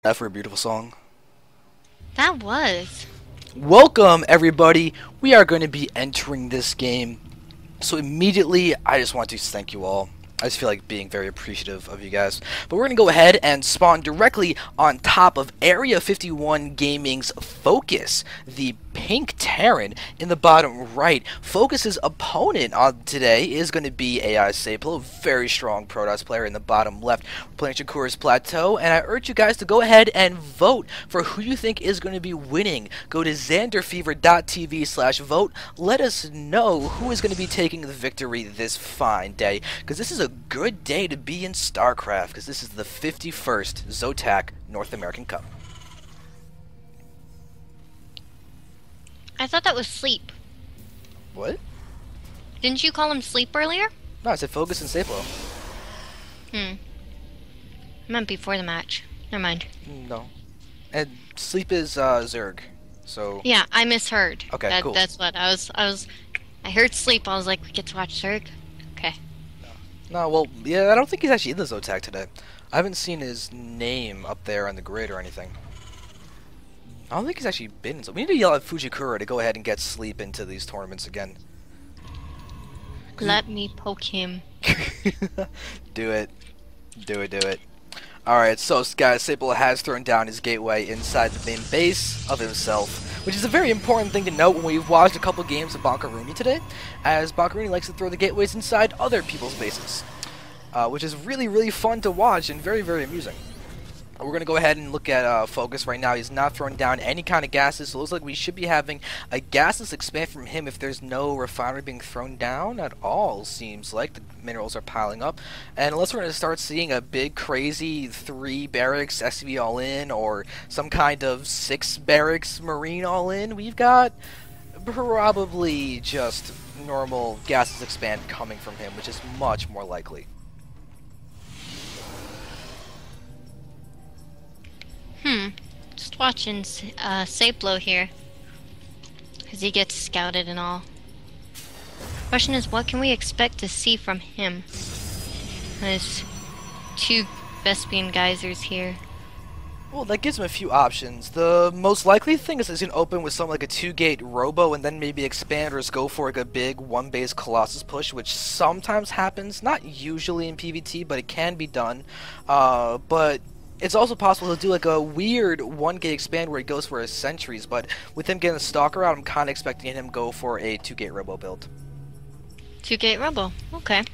That for a beautiful song. That was. Welcome, everybody. We are going to be entering this game. So immediately, I just want to thank you all. I just feel like being very appreciative of you guys. But we're going to go ahead and spawn directly on top of Area 51 Gaming's Focus, the pink Terran in the bottom right. Focus's opponent on today is going to be ai.Seiplo, a very strong Protoss player in the bottom left. We're playing Shakuras Plateau, and I urge you guys to go ahead and vote for who you think is going to be winning. Go to xanderfever.tv/vote. Let us know who is going to be taking the victory this fine day, because this is a good day to be in StarCraft, because this is the 51st Zotac North American Cup. I thought that was sleep. What? Didn't you call him sleep earlier? No, I said Focus and Seiplo. I meant before the match. Never mind. No. And sleep is Zerg. So Yeah, I misheard. Okay, cool. That's what I was. I heard sleep. I was like, we get to watch Zerg. Okay. No, well, yeah, I don't think he's actually in the Zotac today. I haven't seen his name up there on the grid or anything. I don't think he's actually been. So we need to yell at Fujikura to go ahead and get sleep into these tournaments again. Let me poke him. Do it. Do it, do it. Alright, so guys, Seiplo has thrown down his gateway inside the main base of himself, which is a very important thing to note when we've watched a couple games of Bonkaruni today, as Bonkaruni likes to throw the gateways inside other people's bases, which is really, really fun to watch and very, very amusing. We're going to go ahead and look at Focus right now. He's not throwing down any kind of gases, so it looks like we should be having a gasless expand from him if there's no refinery being thrown down at all, seems like. The minerals are piling up. And unless we're going to start seeing a big, crazy 3 barracks SCV all-in, or some kind of 6 barracks Marine all-in, we've got probably just normal gasless expand coming from him, which is much more likely. Just watching Seiplo here. Because he gets scouted and all. Question is, what can we expect to see from him? There's 2 Vespian geysers here. Well, that gives him a few options. The most likely thing is he's going to open with something like a 2-gate Robo and then maybe expand or just go for like a big 1-base Colossus push, which sometimes happens. Not usually in PvT, but it can be done. But it's also possible to do like a weird 1-gate expand where he goes for his sentries, but with him getting a Stalker out, I'm kind of expecting him to go for a 2-gate Robo build. 2-gate Robo. Okay.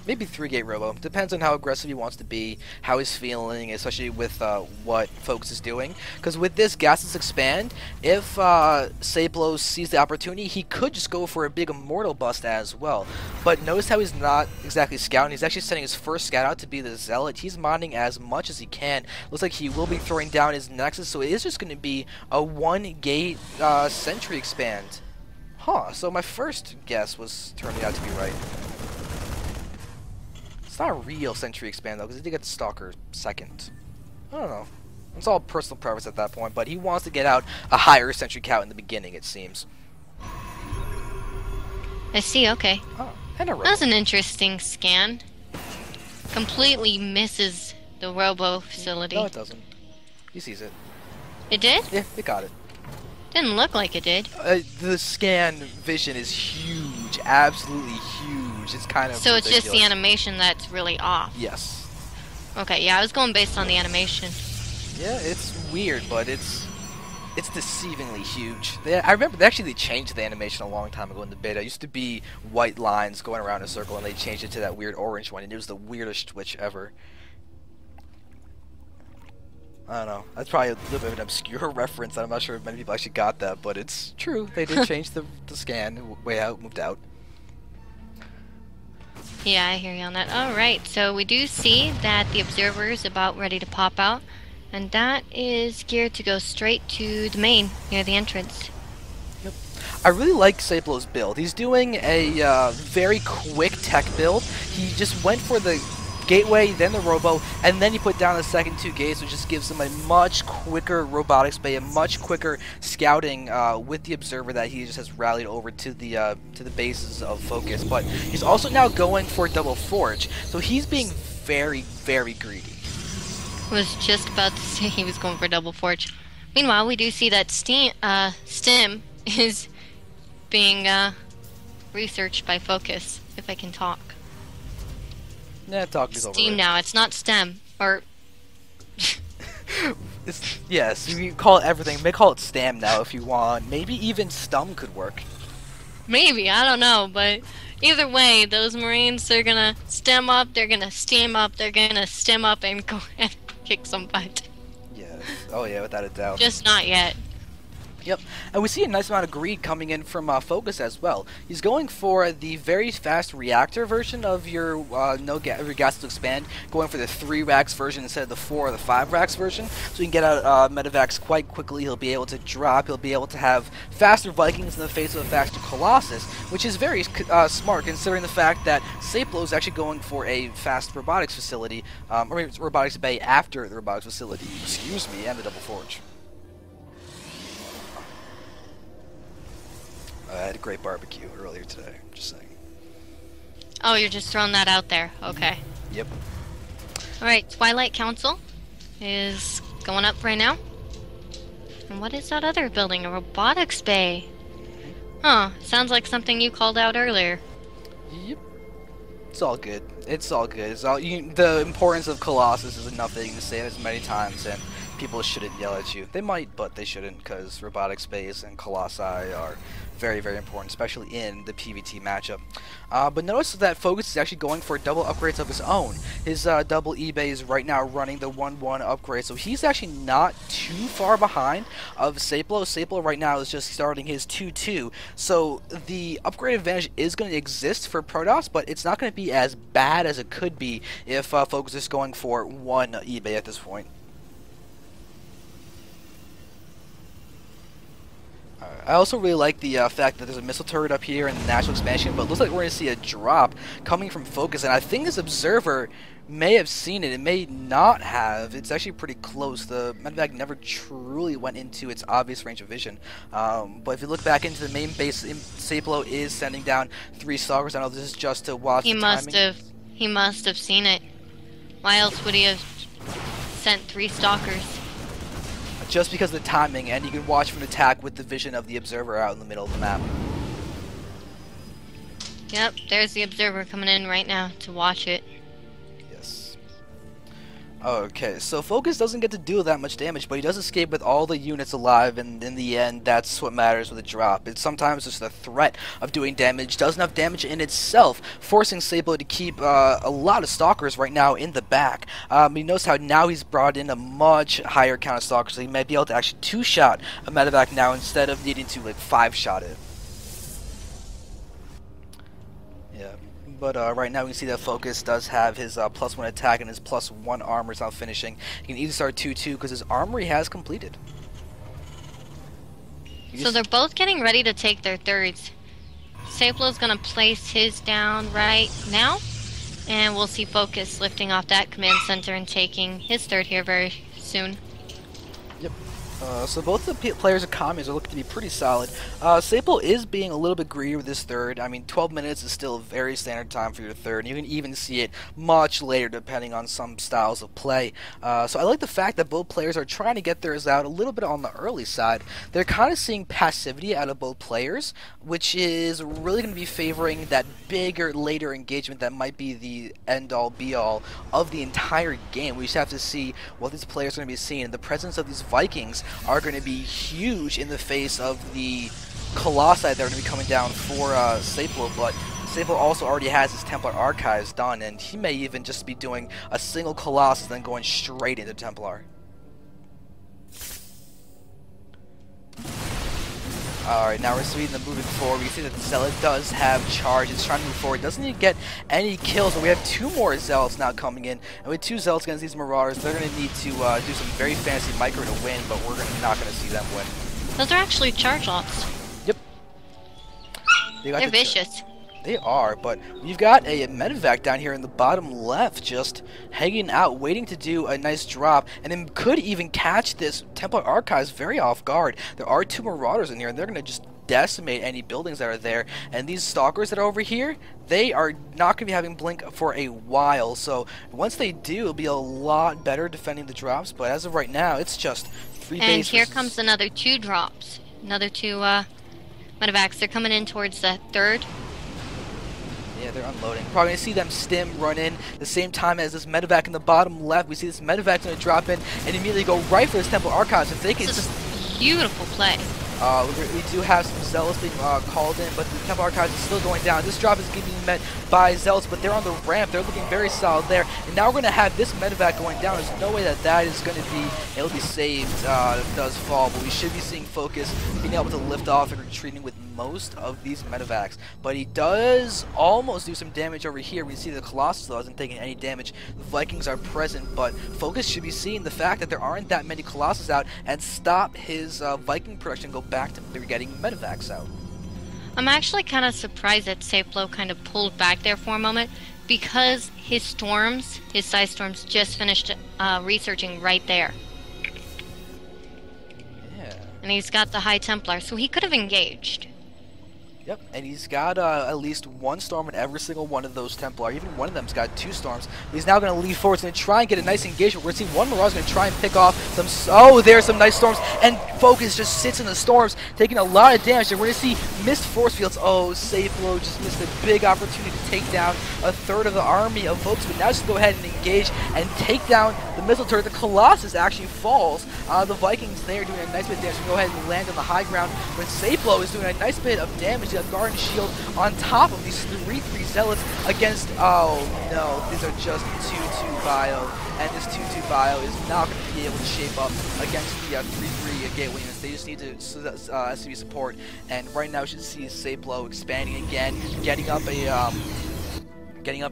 Maybe 3-gate Robo. Depends on how aggressive he wants to be, how he's feeling, especially with what Focus is doing. Because with this gasless expand, if Seiplo sees the opportunity, he could just go for a big Immortal bust as well. But notice how he's not exactly scouting. He's actually sending his first scout out to be the Zealot. He's mining as much as he can. Looks like he will be throwing down his Nexus, so it is just going to be a 1-gate Sentry expand. Huh, so my first guess was turning out to be right. It's not a real Sentry expand though, because he did get the Stalker second. I don't know. It's all personal preference at that point, but he wants to get out a higher Sentry count in the beginning, it seems. I see, okay. Oh, and a Robo. That's an interesting scan. Completely misses the Robo facility. No, it doesn't. He sees it. It did? Yeah, it got it. Didn't look like it did. The scan vision is huge, absolutely huge. It's kind of So it's ridiculous. just the animation that's really off. Yes. Okay, yeah, I was going based on the animation. Yeah, it's weird, but it's deceivingly huge. I remember they actually changed the animation a long time ago in the beta. It used to be white lines going around in a circle, and they changed it to that weird orange one, and it was the weirdest switch ever. I don't know. That's probably a little bit of an obscure reference. I'm not sure if many people actually got that, but it's true. They did change the scan way how it moved out. Yeah, I hear you on that. Alright, so we do see that the Observer is about ready to pop out. And that is geared to go straight to the main, near the entrance. Yep. I really like Seiplo's build. He's doing a very quick tech build. He just went for the gateway, then the Robo, and then he put down the second 2 gates, which just gives him a much quicker robotics bay, a much quicker scouting with the Observer that he just has rallied over to the bases of Focus. But he's also now going for double forge, so he's being very, very greedy. Was just about to say he was going for double forge. Meanwhile, we do see that stem is being researched by Focus, if I can talk. Nah, talk is Steam over. now, it's not stem. Or Yes, you can call it everything. May call it Stam now if you want. Maybe even Stum could work. maybe, I don't know, but either way, those Marines, they're gonna stem up, they're gonna steam up, they're gonna stem up and go and kick some butt. Yes. Oh yeah, without a doubt. Just not yet. Yep, and we see a nice amount of greed coming in from Focus as well. He's going for the very fast reactor version of your your gas to expand, going for the 3 racks version instead of the 4 or the 5 racks version, so he can get out medevacs quite quickly. He'll be able to drop, he'll be able to have faster Vikings in the face of a faster Colossus, which is very smart considering the fact that Seiplo is actually going for a fast robotics facility, or robotics bay after the robotics facility, excuse me, and the double forge. I had a great barbecue earlier today, just saying. Oh, you're just throwing that out there. Okay. Yep. Alright, Twilight Council is going up right now. And what is that other building? A robotics bay. Huh, sounds like something you called out earlier. Yep. It's all good. It's all good. It's all the importance of Colossus is enough that you can say it as many times, and people shouldn't yell at you. They might, but they shouldn't, because robotic space and Colossi are very, very important, especially in the PvT matchup. But notice that Focus is actually going for double upgrades of his own. His double eBay is right now running the 1-1 upgrade, so he's actually not too far behind of Seiplo. Seiplo right now is just starting his 2-2, so the upgrade advantage is going to exist for Protoss, but it's not going to be as bad as it could be if Focus is going for 1 eBay at this point. I also really like the fact that there's a missile turret up here in the natural expansion, but it looks like we're going to see a drop coming from Focus, and I think this observer may have seen it. It may not have. It's actually pretty close. The medevac never truly went into its obvious range of vision. But if you look back into the main base, Seiplo is sending down 3 stalkers. I know this is just to watch the timing. He must have seen it. Why else would he have sent 3 stalkers? Just because of the timing, and you can watch from attack with the vision of the observer out in the middle of the map. Yep, there's the observer coming in right now to watch it. Yes. Okay, so Focus doesn't get to do that much damage, but he does escape with all the units alive, and in the end, that's what matters with a drop. It's sometimes just the threat of doing damage doesn't have damage in itself, forcing Seiplo to keep a lot of stalkers right now in the back. You notice how now he's brought in a much higher count of stalkers, so he might be able to actually 2-shot a medevac now instead of needing to like 5-shot it. Yeah. But right now we can see that Focus does have his +1 attack and his +1 armor is now finishing. He can either start 2-2 because his armory has completed. So they're both getting ready to take their thirds. Seiplo's gonna place his down right now, and we'll see Focus lifting off that command center and taking his third here very soon. Yep. So both the players' economies are looking to be pretty solid. Seiplo is being a little bit greedy with his third. I mean, 12 minutes is still a very standard time for your third. And you can even see it much later depending on some styles of play. So I like the fact that both players are trying to get theirs out a little bit on the early side. They're kind of seeing passivity out of both players, which is really going to be favoring that bigger later engagement that might be the end-all be-all of the entire game. We just have to see what these players are going to be seeing. And the presence of these Vikings are going to be huge in the face of the Colossi that are going to be coming down for Seiplo, but Seiplo also already has his Templar Archives done, and he may even just be doing a single Colossus and then going straight into Templar. Alright, now we're seeing them moving forward. We can see that the Zealot does have charge. It's trying to move forward. Doesn't even get any kills, but we have 2 more Zealots now coming in. And with 2 Zealots against these Marauders, they're going to need to do some very fancy micro to win, but we're not going to see them win. Those are actually charge lots. Yep. They're vicious. They are, but we've got a medevac down here in the bottom left just hanging out, waiting to do a nice drop, and then could even catch this Templar Archives very off guard. There are 2 Marauders in here, and they're going to just decimate any buildings that are there. And these stalkers that are over here, they are not going to be having blink for a while. So once they do, it'll be a lot better defending the drops. But as of right now, it's just 3 And base here versus... comes another 2 drops. Another 2 medevacs. They're coming in towards the 3rd. Yeah, they're unloading. Probably gonna see them stim run in the same time as this medevac in the bottom left. We see this medevac's gonna drop in and immediately go right for this Temple Archives. If they can, This is a beautiful play. we do have some Zealots being called in, but the Temple Archives is still going down. This drop is being met by Zealots, but they're on the ramp. They're looking very solid there. And now we're going to have this medevac going down. There's no way that that is going to be able to be saved if it does fall. But we should be seeing Focus being able to lift off and retreating with most of these medevacs. But he does almost do some damage over here. We see the Colossus, though, isn't taking any damage. The Vikings are present, but Focus should be seeing the fact that there aren't that many Colossus out and stop his Viking production, go back to getting medevacs out. I'm actually kind of surprised that Seiplo kind of pulled back there for a moment because his storms, his side storms, just finished researching right there. Yeah. And he's got the High Templar, so he could have engaged. Yep, and he's got at least 1 storm in every single one of those Templar. Even one of them's got 2 storms. He's now going to lead forward. He's going to try and get a nice engagement. We're going to see one Mirage going to try and pick off some... Oh, there's some nice storms. And Focus just sits in the storms, taking a lot of damage. And we're going to see missed force fields. Oh, Seiplo just missed a big opportunity to take down a third of the army of Focus. But now just go ahead and engage and take down the missile turret. The Colossus actually falls. The Vikings there doing a nice bit of damage. Go ahead and land on the high ground. But Seiplo is doing a nice bit of damage. A guard and shield on top of these 3-3 Zealots against, oh no, these are just 2-2 bio, and this 2-2 bio is not going to be able to shape up against the 3-3 gateway units. They just need to SCV support, and right now we should see Seiplo expanding again, getting up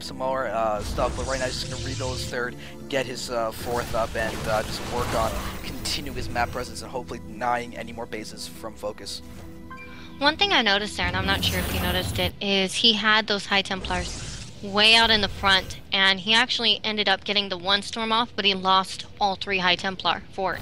some more stuff, but right now he's just going to rebuild his 3rd, get his 4th up, and just work on continuing his map presence and hopefully denying any more bases from Focus. One thing I noticed there, and I'm not sure if you noticed it, is he had those High Templars way out in the front, and he actually ended up getting the 1 storm off, but he lost all 3 High Templar for it.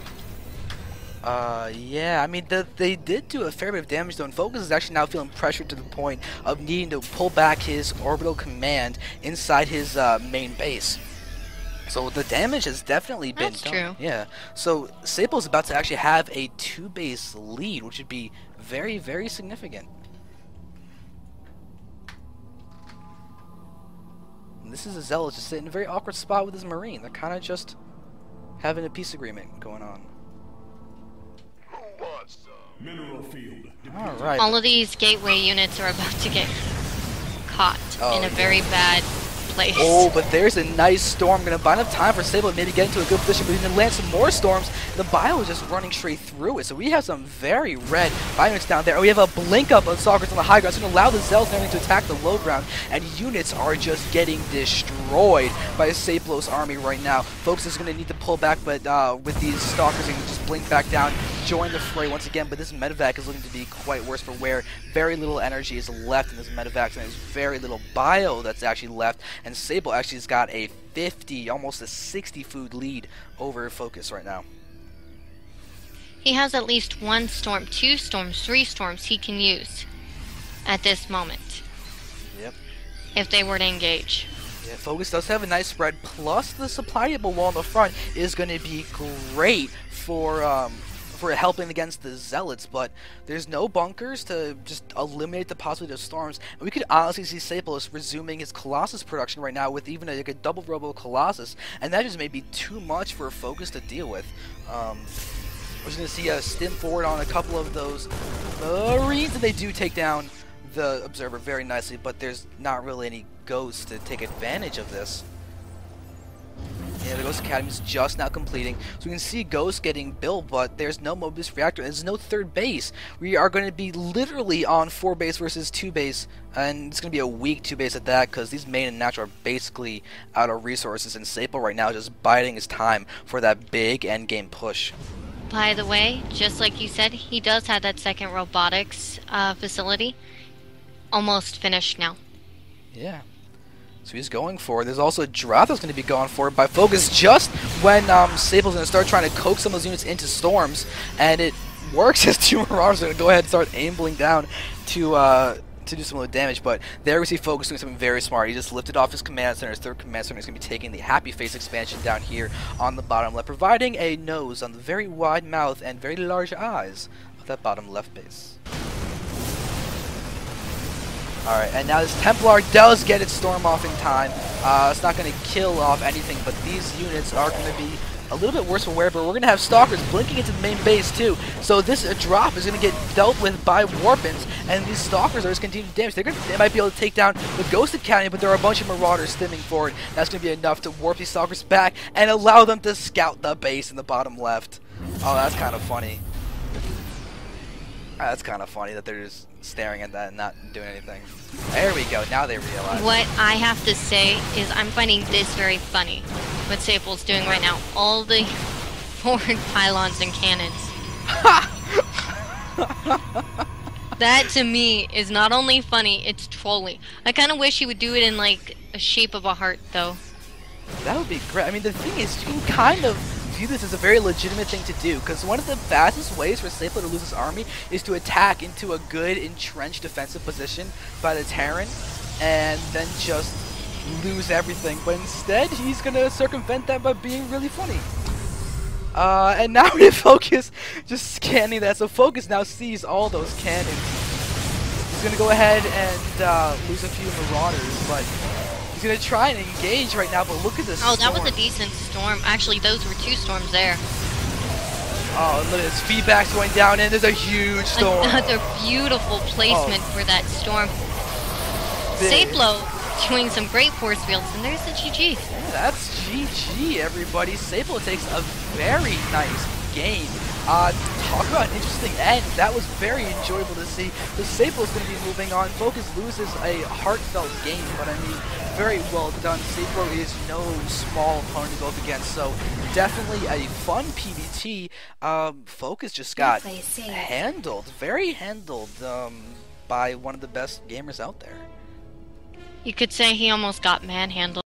Yeah, I mean, they did do a fair bit of damage, though, and Focus is actually now feeling pressured to the point of needing to pull back his orbital command inside his main base. So the damage has definitely been That's done. true. Yeah. So Seiplo's about to actually have a 2-base lead, which would be very, very significant. And this is a Zealot just sitting in a very awkward spot with his Marine. They're kind of just having a peace agreement going on. Mineral field. Alright. All of these gateway units are about to get caught in a very bad place. Oh, but there's a nice storm. Going to buy enough time for Seiplo to maybe get into a good position, but he's going to land some more storms. The bio is just running straight through it. So we have some very red bio units down there. Oh, we have a blink up of Stalkers on the high ground. It's going to allow the Zealots and everything to attack the low ground. And units are just getting destroyed by Seiplo's army right now. Focus is going to need to pull back, but with these Stalkers, he can just blink back down, join the fray once again. But this medevac is looking to be quite worse for wear. Very little energy is left in this medevac, and there's very little bio that's actually left. And Seiplo actually has got a 50, almost a 60 food lead over Focus right now. He has at least 1 storm, 2 storms, 3 storms he can use at this moment. Yep. If they were to engage. Yeah, Focus does have a nice spread, plus the supply depot wall in the front is going to be great for helping against the Zealots, but there's no bunkers to just eliminate the possibility of storms. And we could honestly see Seiplo resuming his Colossus production right now with even like a double Robo Colossus, and that just may be too much for Focus to deal with. We're just going to see a stim forward on a couple of those Marines, and they do take down the Observer very nicely, but there's not really any ghosts to take advantage of this. Yeah, the Ghost Academy is just now completing, so we can see Ghost getting built, but there's no Mobius Reactor, there's no 3rd base. We are going to be literally on 4 base versus 2 base, and it's going to be a weak 2 base at that, because these main and natural are basically out of resources, and Seiplo right now is just biding his time for that big endgame push. By the way, just like you said, he does have that 2nd robotics facility almost finished now. Yeah. So he's going for it. There's also a drop that's going to be going for it by Focus just when Seiplo's going to start trying to coax some of those units into storms, and it works as two Marauders are going to go ahead and start aiming down to do some little damage, but there we see Focus doing something very smart. He just lifted off his command center. His third command center is going to be taking the Happy Face expansion down here on the bottom left, providing a nose on the very wide mouth and very large eyes of that bottom left base. Alright, and now this Templar does get its Storm off in time. It's not going to kill off anything, but these units are going to be a little bit worse for wear, but we're going to have Stalkers blinking into the main base too. So this drop is going to get dealt with by Warpins, and these Stalkers are just continuing to damage. They might be able to take down the Ghosted Canyon, but there are a bunch of Marauders stimming forward. That's going to be enough to warp these Stalkers back and allow them to scout the base in the bottom left. Oh, that's kind of funny. That's kind of funny that they're just staring at that and not doing anything. There we go, now they realize. What I have to say is I'm finding this very funny, what Seiplo's doing right now. All the forward pylons and cannons. That to me is not only funny, it's trolling. I kind of wish he would do it in like a shape of a heart though. That would be great. I mean, the thing is, you can kind of view this as a very legitimate thing to do, because one of the fastest ways for Seiplo to lose his army is to attack into a good entrenched defensive position by the Terran and then just lose everything, but instead he's gonna circumvent that by being really funny. And now we have Focus just scanning that, so Focus now sees all those cannons. He's gonna go ahead and lose a few Marauders, but he's gonna try and engage right now, but look at this storm. That was a decent storm. Actually, those were two storms there. Oh, look at this. Feedback's going down, and there's a huge storm. Another beautiful placement for that storm. Seiplo doing some great force fields, and there's the GG. Yeah, that's GG, everybody. Seiplo takes a very nice game. Talk about an interesting end. That was very enjoyable to see. So Seiplo's going to be moving on. Focus loses a heartfelt game, but I mean, very well done. Seiplo is no small opponent to go up against, so definitely a fun PvT. Focus just got handled, very handled, by one of the best gamers out there. You could say he almost got manhandled.